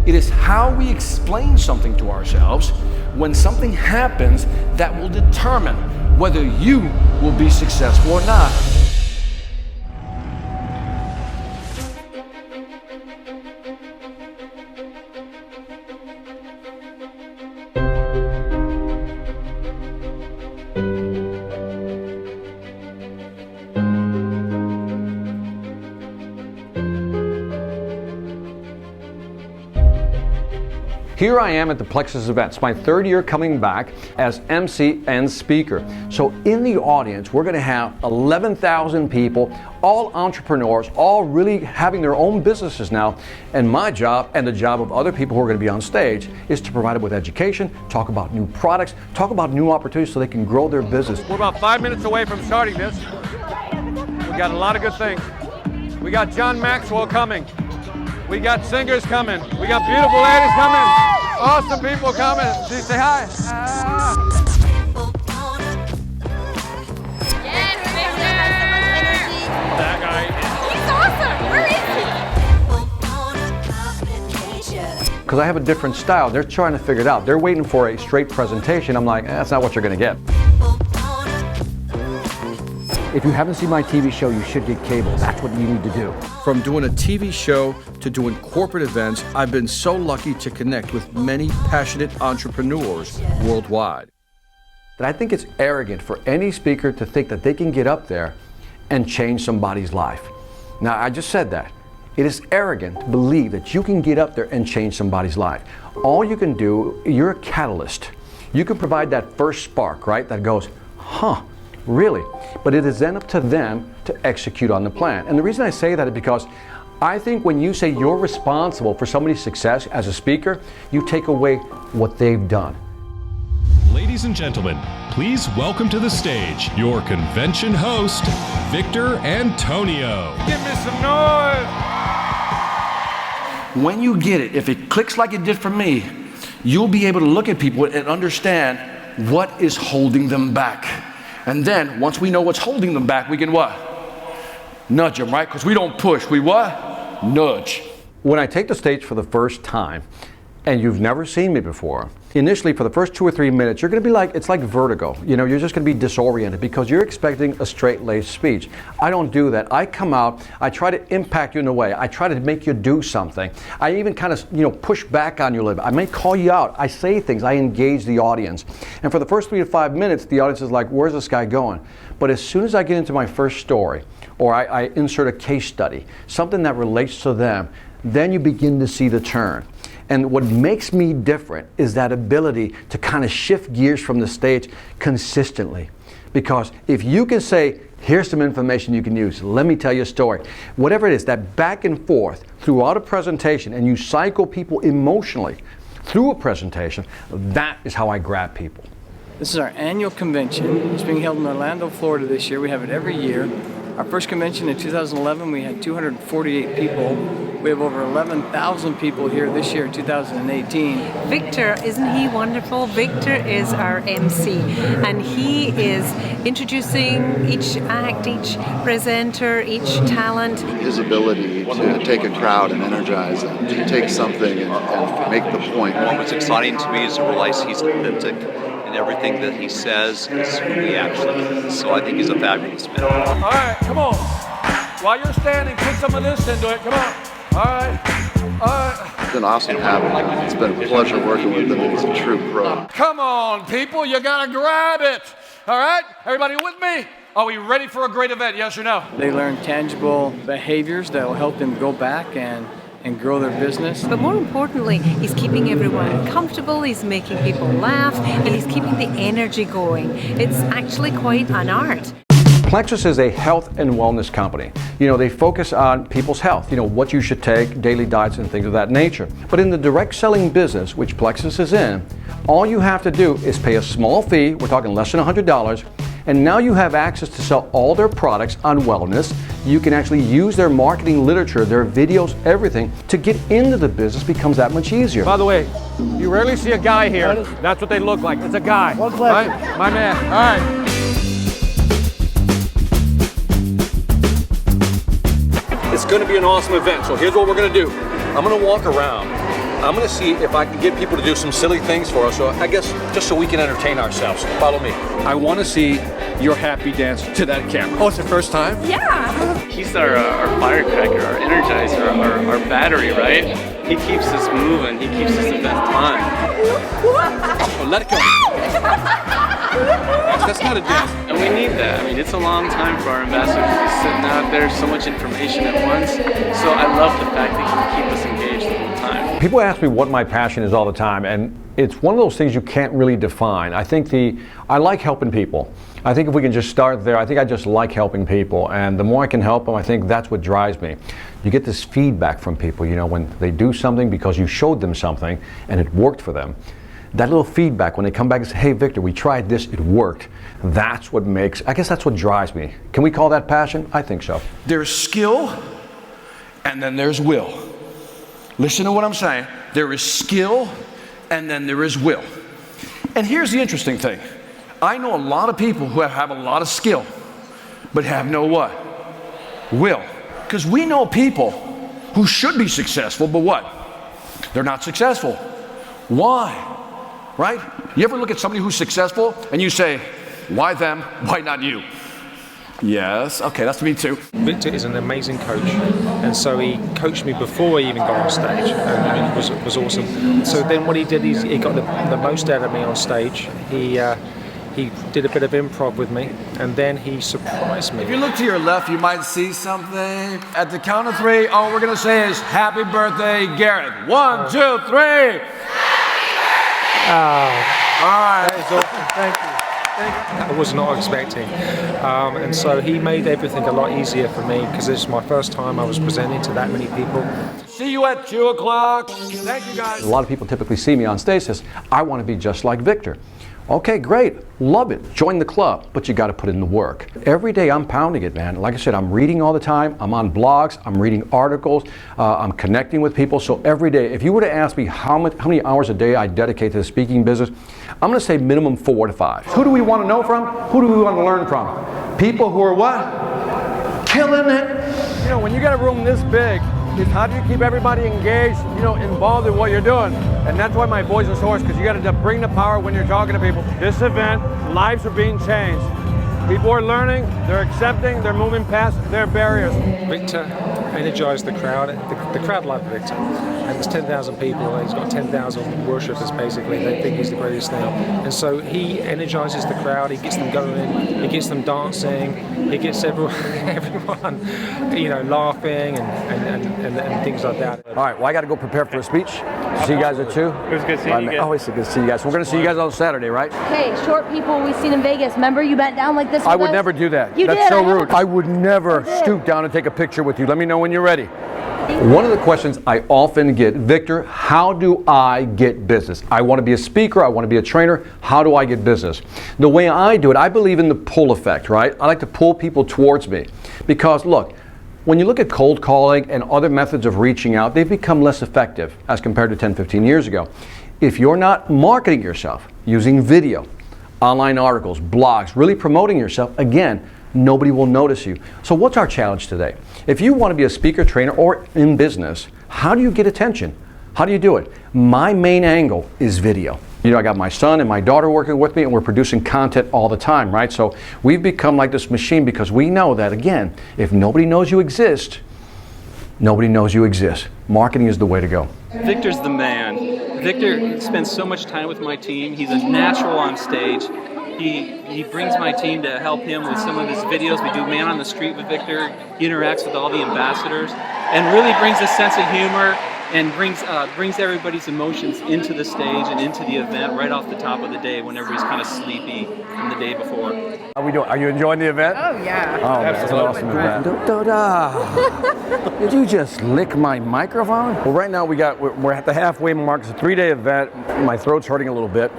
It is how we explain something to ourselves when something happens that will determine whether you will be successful or not. Here I am at the Plexus event. It's my third year coming back as MC and speaker. So in the audience, we're going to have 11,000 people, all entrepreneurs, all really having their own businesses now. And my job and the job of other people who are going to be on stage is to provide them with education, talk about new products, talk about new opportunities so they can grow their business. We're about 5 minutes away from starting this. We got a lot of good things. We got John Maxwell coming. We got singers coming. We got beautiful ladies coming. Awesome people coming. Say hi. Yes, Victor! That He's awesome! Where is he? Because I have a different style. They're trying to figure it out. They're waiting for a straight presentation. I'm like, that's not what you're going to get. If you haven't seen my TV show, you should get cable. That's what you need to do. From doing a TV show to doing corporate events, I've been so lucky to connect with many passionate entrepreneurs worldwide. That I think it's arrogant for any speaker to think that they can get up there and change somebody's life. Now, I just said that. It is arrogant to believe that you can get up there and change somebody's life. All you can do, you're a catalyst. You can provide that first spark, right? That goes, huh, really? But it is then up to them to execute on the plan. And the reason I say that is because I think when you say you're responsible for somebody's success as a speaker, you take away what they've done. Ladies and gentlemen, please welcome to the stage your convention host, Victor Antonio. Give me some noise. When you get it, if it clicks like it did for me, you'll be able to look at people and understand what is holding them back. And then, once we know what's holding them back, we can what? Nudge them, right? Because we don't push, we what? Nudge. When I take the stage for the first time, and you've never seen me before, initially for the first 2 or 3 minutes, you're going to be like, it's like vertigo. You know, you're just going to be disoriented because you're expecting a straight-laced speech. I don't do that. I come out, I try to impact you in a way. I try to make you do something. I even kind of, push back on you a little bit. I may call you out. I say things. I engage the audience. And for the first 3 to 5 minutes, the audience is like, where's this guy going? But as soon as I get into my first story, or I insert a case study, something that relates to them, then you begin to see the turn. And what makes me different is that ability to kind of shift gears from the stage consistently. Because if you can say, here's some information you can use, let me tell you a story, whatever it is, that back and forth throughout a presentation, and you cycle people emotionally through a presentation, that is how I grab people. This is our annual convention. It's being held in Orlando, Florida this year. We have it every year. Our first convention in 2011, we had 248 people. We have over 11,000 people here this year in 2018. Victor, isn't he wonderful? Victor is our MC, and he is introducing each act, each presenter, each talent. His ability to take a crowd and energize them, to take something and make the point. What's exciting to me is to realize he's authentic. Everything that he says is who he actually is. So I think he's a fabulous man. All right, come on. While you're standing, put some of this into it. Come on. All right. It's been awesome having him. It's been a pleasure working with him, and he's a true pro. Come on, people. You got to grab it. All right? Everybody with me? Are we ready for a great event? Yes or no? They learn tangible behaviors that will help them go back and grow their business. But more importantly, he's keeping everyone comfortable, he's making people laugh, and he's keeping the energy going. It's actually quite an art. Plexus is a health and wellness company. They focus on people's health, what you should take, daily diets and things of that nature. But in the direct selling business, which Plexus is in, all you have to do is pay a small fee, we're talking less than $100, and now you have access to sell all their products on wellness. You can actually use their marketing literature, their videos, everything. To get into the business becomes that much easier. By the way, you rarely see a guy here. That's what they look like. It's a guy. One pleasure. Right? My man. All right. It's going to be an awesome event. So here's what we're going to do. I'm going to walk around. I'm going to see if I can get people to do some silly things for us. So I guess just so we can entertain ourselves. Follow me. I want to see your happy dance to that camera. Oh, it's the first time? Yeah. He's our firecracker, our energizer, our battery, right? He keeps us moving. He keeps this event fun. Oh, let it go. That's not a dance. And we need that. I mean, it's a long time for our ambassadors to be sitting out there, so much information at once. So I love the fact that he can keep us engaged the whole time. People ask me what my passion is all the time, and it's one of those things you can't really define. I like helping people. I think if we can just start there, I think I just like helping people, and the more I can help them, I think that's what drives me. You get this feedback from people, you know, when they do something because you showed them something and it worked for them. That little feedback when they come back and say, hey Victor, we tried this, it worked. That's what makes, I guess that's what drives me. Can we call that passion? I think so. There's skill, and then there's will. Listen to what I'm saying. There is skill, and then there is will. And here's the interesting thing. I know a lot of people who have a lot of skill, but have no what? Will. Because we know people who should be successful, but what? They're not successful. Why? Right? You ever look at somebody who's successful and you say, why them? Why not you? Yes, okay, that's me too. Victor is an amazing coach, and so he coached me before I even got on stage, and it was awesome. So then what he did is he got the most out of me on stage. He did a bit of improv with me, and then he surprised me. If you look to your left, you might see something. At the count of three, all we're gonna say is, happy birthday, Garrett. 1, 2, 3. Oh, all right. That is awesome. Thank you. I was not expecting, and so he made everything a lot easier for me because this is my first time I was presenting to that many people. See you at 2 o'clock. Thank you guys. A lot of people typically see me on stage and says, I want to be just like Victor. Okay, great, love it, join the club, but you got to put in the work. Every day I'm pounding it, man. Like I said, I'm reading all the time, I'm on blogs, I'm reading articles, I'm connecting with people. So every day, if you were to ask me how many hours a day I dedicate to the speaking business, I'm going to say minimum 4 to 5. Who do we want to know from? Who do we want to learn from? People who are what? Killing it. You know, when you got a room this big, is how do you keep everybody engaged, you know, involved in what you're doing? And that's why my voice is hoarse, because you got to bring the power when you're talking to people. This event, lives are being changed. People are learning, they're accepting, they're moving past their barriers. Victor energized the crowd. The crowd loved Victor. And there's 10,000 people, he's got 10,000 worshippers basically. They think he's the greatest thing. And so he energizes the crowd, he gets them going, he gets them dancing, he gets everyone you know, laughing and things like that. All right, well, I got to go prepare for a speech. See you guys at 2. It was good seeing you guys. Always good to see you guys. We're going to see you guys on Saturday, right? Hey, short people we've seen in Vegas. Remember you bent down like this with I would us? never do that. You That's did, so I know. rude. I would never stoop down and take a picture with you. Let me know when you're ready. One of the questions I often get, Victor, how do I get business? I want to be a speaker, I want to be a trainer, how do I get business? The way I do it, I believe in the pull effect, right? I like to pull people towards me. Because look, when you look at cold calling and other methods of reaching out, they've become less effective as compared to 10, 15 years ago. If you're not marketing yourself using video, online articles, blogs, really promoting yourself, again, nobody will notice you. So what's our challenge today? If you want to be a speaker, trainer, or in business, how do you get attention? How do you do it? My main angle is video. You know, I got my son and my daughter working with me, and we're producing content all the time, right? So we've become like this machine because we know that, again, if nobody knows you exist, nobody knows you exist. Marketing is the way to go. Victor's the man. Victor spends so much time with my team. He's a natural on stage. He brings my team to help him with some of his videos. We do Man on the Street with Victor. He interacts with all the ambassadors and really brings a sense of humor and brings everybody's emotions into the stage and into the event right off the top of the day when everybody's kind of sleepy from the day before. How we doing? Are you enjoying the event? Oh, yeah. Oh, that's an awesome event. Did you just lick my microphone? Well, right now we're at the halfway mark. It's a 3-day event. My throat's hurting a little bit.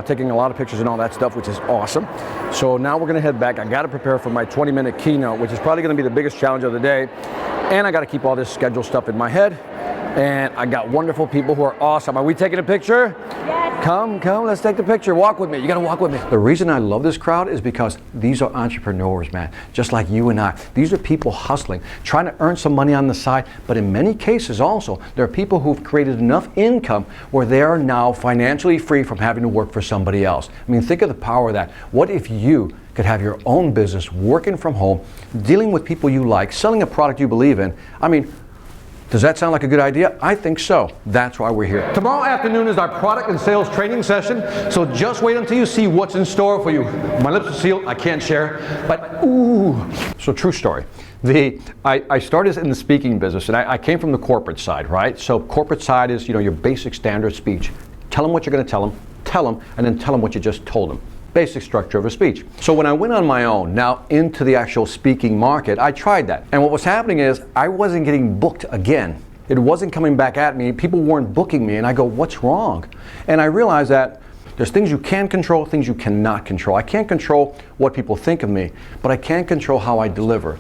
Taking a lot of pictures and all that stuff, which is awesome. So now we're gonna head back. I gotta prepare for my 20-minute keynote, which is probably gonna be the biggest challenge of the day. And I gotta keep all this schedule stuff in my head. And I got wonderful people who are awesome. Are we taking a picture? Yes. Come, let's take the picture. Walk with me. You got to walk with me. The reason I love this crowd is because these are entrepreneurs, man, just like you and I. These are people hustling, trying to earn some money on the side, but in many cases also, there are people who've created enough income where they are now financially free from having to work for somebody else. I mean, think of the power of that. What if you could have your own business, working from home, dealing with people you like, selling a product you believe in? I mean, does that sound like a good idea? I think so. That's why we're here. Tomorrow afternoon is our product and sales training session, so just wait until you see what's in store for you. My lips are sealed, I can't share, but ooh. So true story. I started in the speaking business, and I came from the corporate side, right? So corporate side is, your basic standard speech. Tell them what you're going to tell them, and then tell them what you just told them. Basic structure of a speech. So when I went on my own, now into the actual speaking market, I tried that. And what was happening is I wasn't getting booked again. It wasn't coming back at me. People weren't booking me. And I go, what's wrong? And I realized that there's things you can control, things you cannot control. I can't control what people think of me, but I can control how I deliver.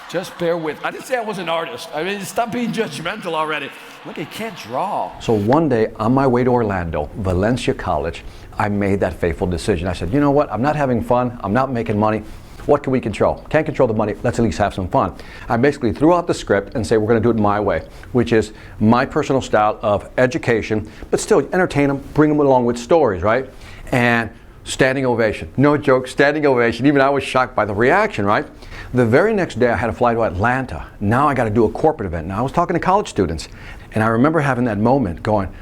Just bear with. I didn't say I was an artist. I mean, stop being judgmental already. Look, he can't draw. So one day on my way to Orlando, Valencia College, I made that fateful decision. I said, you know what? I'm not having fun. I'm not making money. What can we control? Can't control the money. Let's at least have some fun. I basically threw out the script and say we're going to do it my way, which is my personal style of education, but still entertain them, bring them along with stories, right? And standing ovation. No joke, standing ovation. Even I was shocked by the reaction, right? The very next day I had to fly to Atlanta. Now I got to do a corporate event. Now I was talking to college students, and I remember having that moment going,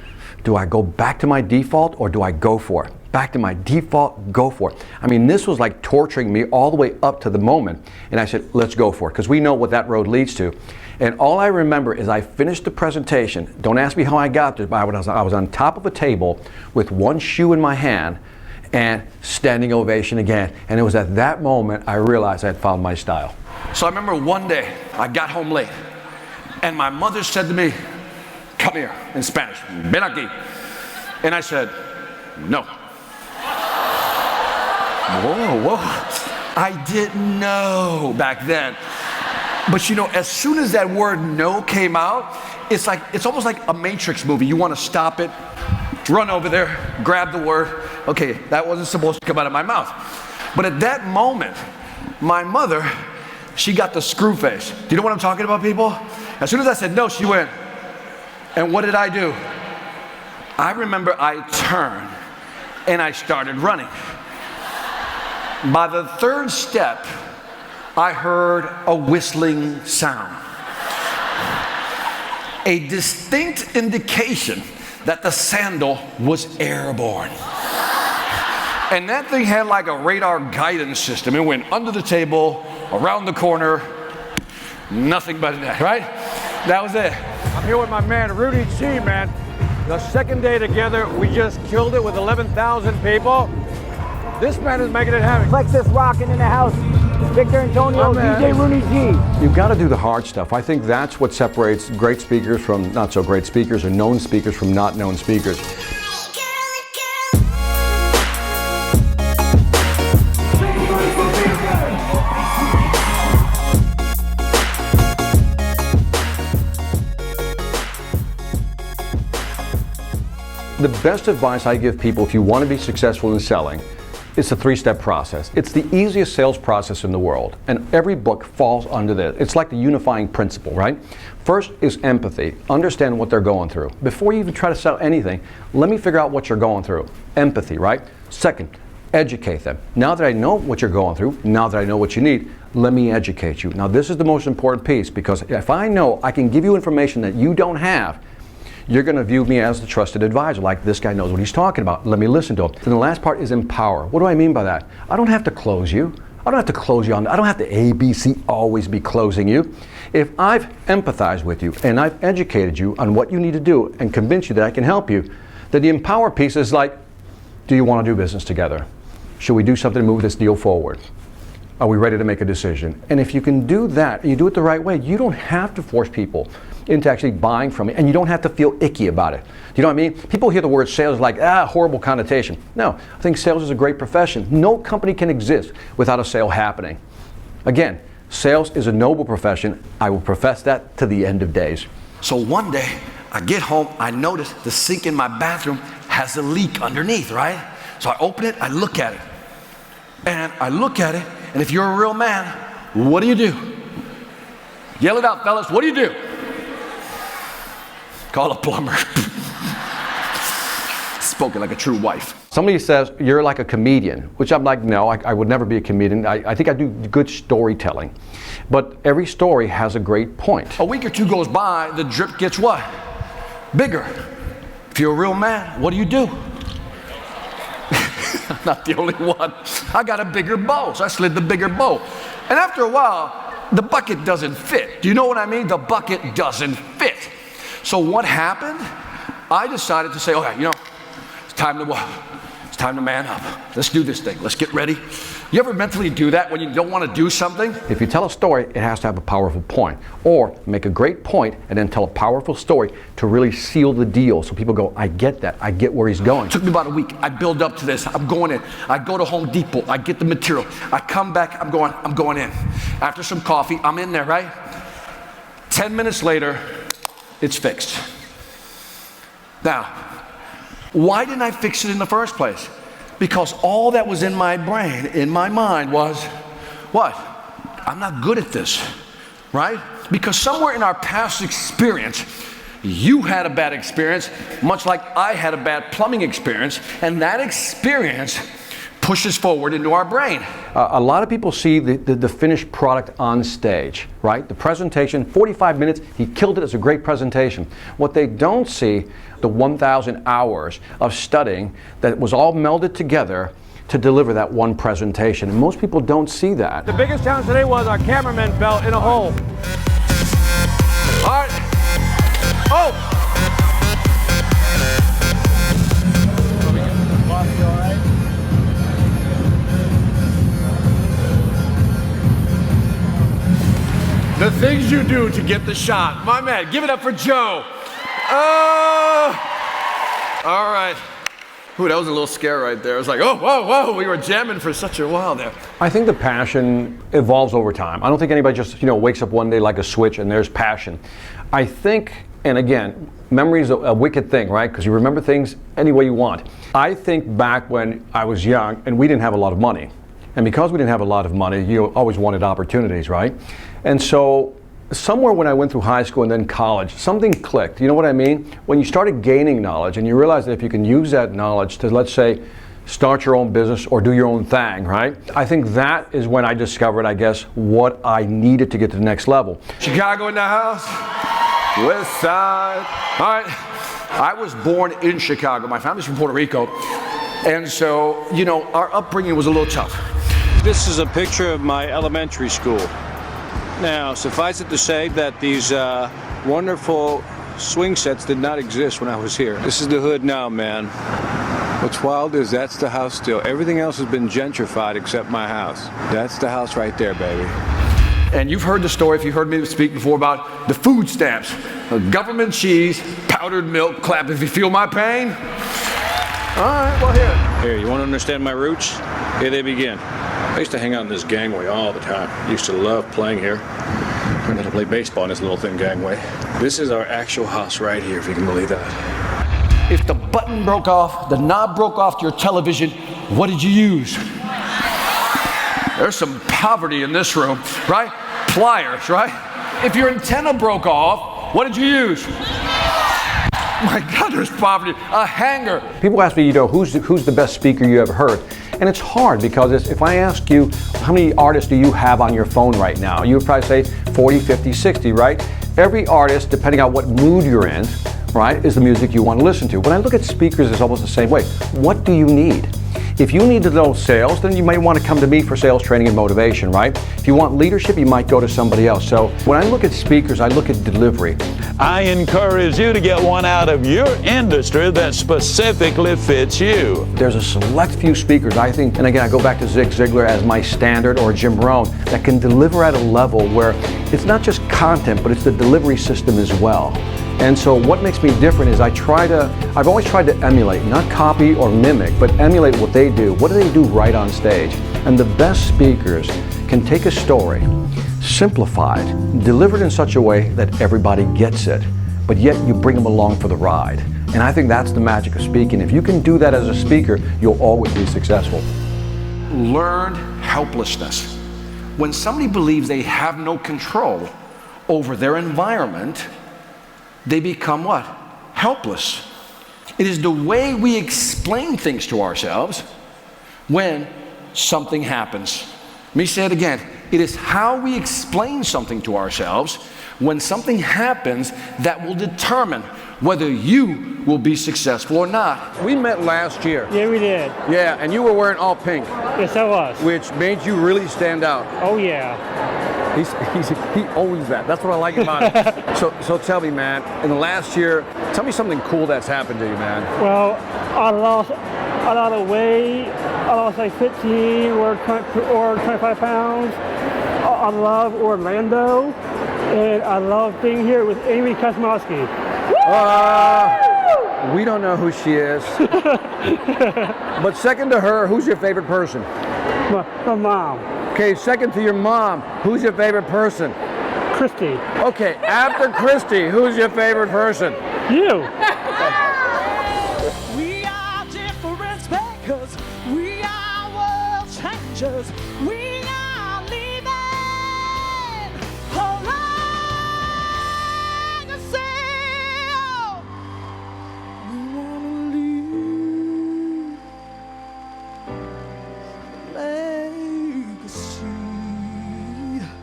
do I go back to my default or do I go for it? Back to my default, go for it. I mean, this was like torturing me all the way up to the moment. And I said, let's go for it, because we know what that road leads to. And all I remember is I finished the presentation. Don't ask me how I got there, but I was on top of a table with one shoe in my hand and standing ovation again. And it was at that moment I realized I had found my style. So I remember one day I got home late and my mother said to me, come here, in Spanish, ven aquí. And I said, no. Whoa. I didn't know back then. But as soon as that word no came out, it's almost like a Matrix movie. You want to stop it, run over there, grab the word. Okay, that wasn't supposed to come out of my mouth. But at that moment, my mother, she got the screw face. Do you know what I'm talking about, people? As soon as I said no, she went, and what did I do? I remember I turned and I started running. By the third step, I heard a whistling sound. A distinct indication that the sandal was airborne. And that thing had like a radar guidance system. It went under the table, around the corner, nothing but that, right? That was it. I'm here with my man, Rudy G, man. The second day together, we just killed it with 11,000 people. This man is making it happen. Plexus rocking in the house. Victor Antonio, DJ Rooney G. You've got to do the hard stuff. I think that's what separates great speakers from not so great speakers, or known speakers from not known speakers. The best advice I give people if you want to be successful in selling, it's a three-step process. It's the easiest sales process in the world, and every book falls under this. It's like the unifying principle, right? First is empathy. Understand what they're going through. Before you even try to sell anything, let me figure out what you're going through. Empathy, right? Second, educate them. Now that I know what you're going through, now that I know what you need, let me educate you. Now this is the most important piece, because if I know I can give you information that you don't have, you're going to view me as the trusted advisor, like this guy knows what he's talking about. Let me listen to him. And the last part is empower. What do I mean by that? I don't have to close you. I don't have to close you on. I don't have to ABC always be closing you. If I've empathized with you and I've educated you on what you need to do and convinced you that I can help you, then the empower piece is like, do you want to do business together? Should we do something to move this deal forward? Are we ready to make a decision? And if you can do that, and you do it the right way, you don't have to force people into actually buying from you, and you don't have to feel icky about it. Do you know what I mean? People hear the word sales like, horrible connotation. No, I think sales is a great profession. No company can exist without a sale happening. Again, sales is a noble profession. I will profess that to the end of days. So one day, I get home, I notice the sink in my bathroom has a leak underneath, right? So I open it, I look at it. And I look at it, and if you're a real man, what do? Yell it out, fellas, what do? Call a plumber. Spoken like a true wife. Somebody says, you're like a comedian, which I'm like, no, I would never be a comedian. I think I do good storytelling. But every story has a great point. A week or two goes by, the drip gets what? Bigger. If you're a real man, what do? I'm not the only one. I got a bigger bow, so I slid the bigger bow. And after a while, the bucket doesn't fit. Do you know what I mean? The bucket doesn't fit. So what happened? I decided to say, okay, it's time to man up. Let's do this thing. Let's get ready. You ever mentally do that when you don't want to do something? If you tell a story, it has to have a powerful point. Or make a great point and then tell a powerful story to really seal the deal so people go, I get that. I get where he's going. It took me about a week. I build up to this. I'm going in. I go to Home Depot. I get the material. I come back. I'm going in. After some coffee, I'm in there, right? 10 minutes later, it's fixed. Now, why didn't I fix it in the first place? Because all that was in my brain, in my mind was, what? I'm not good at this, right? Because somewhere in our past experience, you had a bad experience, much like I had a bad plumbing experience, and that experience pushes forward into our brain. A lot of people see the finished product on stage, right? The presentation, 45 minutes, he killed it, it's a great presentation. What they don't see, the 1,000 hours of studying that was all melded together to deliver that one presentation. And most people don't see that. The biggest challenge today was our cameraman fell in a hole. All right. Oh! The things you do to get the shot. My man, give it up for Joe. All right. Ooh, that was a little scare right there. I was like, oh, whoa, we were jamming for such a while there. I think the passion evolves over time. I don't think anybody just, wakes up one day like a switch and there's passion. I think, and again, memory is a wicked thing, right? Because you remember things any way you want. I think back when I was young and we didn't have a lot of money. And because we didn't have a lot of money, you always wanted opportunities, right? And so somewhere when I went through high school and then college, something clicked. You know what I mean? When you started gaining knowledge and you realize that if you can use that knowledge to, let's say, start your own business or do your own thing, right? I think that is when I discovered, I guess, what I needed to get to the next level. Chicago in the house, West Side. All right. I was born in Chicago. My family's from Puerto Rico. And so, our upbringing was a little tough. This is a picture of my elementary school. Now, suffice it to say that these wonderful swing sets did not exist when I was here. This is the hood now, man. What's wild is that's the house still. Everything else has been gentrified except my house. That's the house right there, baby. And you've heard the story, if you've heard me speak before, about the food stamps. Government cheese, powdered milk, clap if you feel my pain. All right, well, here. Here, you want to understand my roots? Here they begin. I used to hang out in this gangway all the time. Used to love playing here. Learned how to play baseball in this little thin gangway. This is our actual house right here, if you can believe that. If the button broke off, the knob broke off your television, what did you use? There's some poverty in this room, right? Pliers, right? If your antenna broke off, what did you use? My God, there's poverty. A hanger. People ask me, who's the best speaker you ever heard? And it's hard because if I ask you, how many artists do you have on your phone right now? You would probably say 40, 50, 60, right? Every artist, depending on what mood you're in, right, is the music you want to listen to. When I look at speakers, it's almost the same way. What do you need? If you need to know sales, then you might want to come to me for sales training and motivation, right? If you want leadership, you might go to somebody else. So when I look at speakers, I look at delivery. I encourage you to get one out of your industry that specifically fits you. There's a select few speakers, I think, and again, I go back to Zig Ziglar as my standard, or Jim Rohn, that can deliver at a level where it's not just content, but it's the delivery system as well. And so what makes me different is I've always tried to emulate, not copy or mimic, but emulate what they do. What do they do right on stage? And the best speakers can take a story, simplify it, deliver it in such a way that everybody gets it, but yet you bring them along for the ride. And I think that's the magic of speaking. If you can do that as a speaker, you'll always be successful. Learned helplessness. When somebody believes they have no control over their environment, they become what? Helpless. It is the way we explain things to ourselves when something happens. Let me say it again. It is how we explain something to ourselves when something happens that will determine whether you will be successful or not. We met last year. Yeah, we did. Yeah, and you were wearing all pink. Yes, I was. Which made you really stand out. Oh, yeah. He owns that. That's what I like about it. So tell me, man, in the last year, tell me something cool that's happened to you, man. Well, I lost a lot of weight. I lost like 15 or 25 pounds. I love Orlando, and I love being here with Amy Kosmowski. We don't know who she is. But second to her, who's your favorite person? My mom. Okay, second to your mom, who's your favorite person? Christy. Okay, after Christy, who's your favorite person? You. We are different makers. We are world changers. We are leaving a legacy. We wanna leave legacy.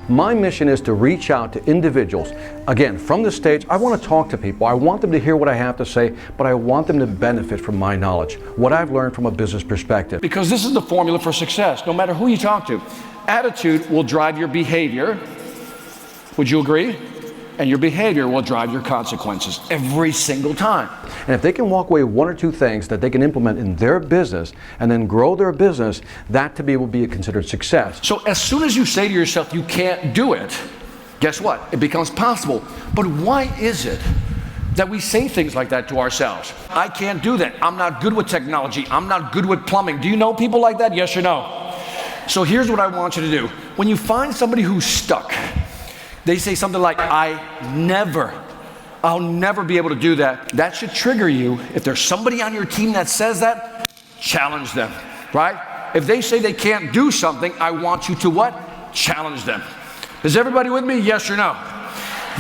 My mission is to reach out to individuals. Again, from the stage, I want to talk to people. I want them to hear what I have to say, but I want them to benefit from my knowledge, what I've learned from a business perspective. Because this is the formula for success, no matter who you talk to. Attitude will drive your behavior. Would you agree? And your behavior will drive your consequences every single time. And if they can walk away with one or two things that they can implement in their business and then grow their business, that to me will be considered success. So as soon as you say to yourself, you can't do it, guess what? It becomes possible. But why is it that we say things like that to ourselves? I can't do that. I'm not good with technology. I'm not good with plumbing. Do you know people like that? Yes or no? So here's what I want you to do. When you find somebody who's stuck, they say something like, I'll never be able to do that. That should trigger you. If there's somebody on your team that says that, challenge them, right? If they say they can't do something, I want you to what? Challenge them. Is everybody with me? Yes or no?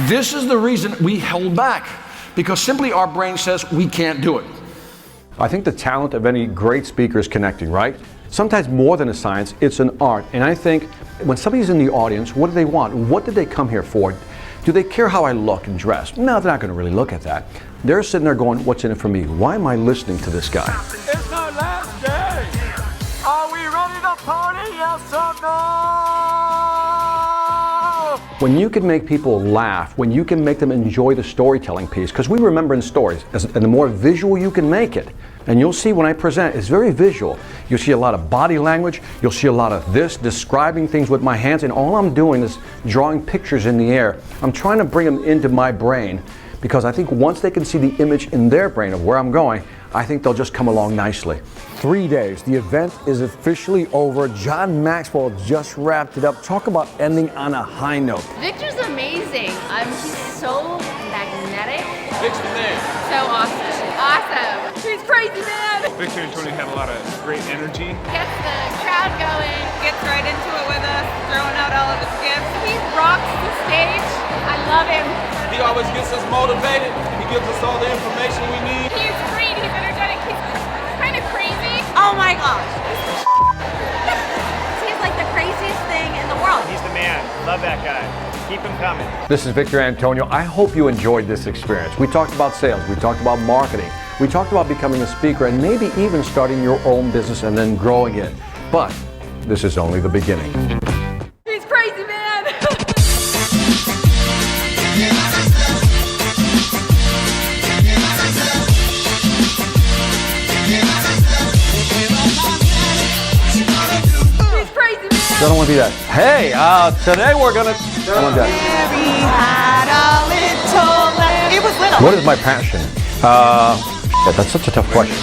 This is the reason we held back, because simply our brain says we can't do it. I think the talent of any great speaker is connecting, right? Sometimes more than a science, it's an art. And I think when somebody's in the audience, what do they want? What did they come here for? Do they care how I look and dress? No, they're not going to really look at that. They're sitting there going, what's in it for me? Why am I listening to this guy? It's our last day. Are we ready to party? Yes or no? When you can make people laugh, when you can make them enjoy the storytelling piece, because we remember in stories, and the more visual you can make it, and you'll see when I present, it's very visual. You'll see a lot of body language, you'll see a lot of this, describing things with my hands, and all I'm doing is drawing pictures in the air. I'm trying to bring them into my brain, because I think once they can see the image in their brain of where I'm going, I think they'll just come along nicely. 3 days. The event is officially over. John Maxwell just wrapped it up. Talk about ending on a high note. Victor's amazing. He's so magnetic. Victor's there. So awesome. Awesome. He's crazy, man. Victor and Tony have a lot of great energy. Gets the crowd going. Gets right into it with us, throwing out all of his gifts. He rocks the stage. I love him. He always gets us motivated. He gives us all the information we need. He's great. He's energetic. He's kind of crazy. Oh my gosh. He's like the craziest thing in the world. He's the man. Love that guy. Keep him coming. This is Victor Antonio. I hope you enjoyed this experience. We talked about sales, we talked about marketing, we talked about becoming a speaker and maybe even starting your own business and then growing it. But this is only the beginning. He's crazy, man. He's crazy, man. I don't want to be that. Hey, today we're gonna. I want that. It was little. What is my passion? That's such a tough question.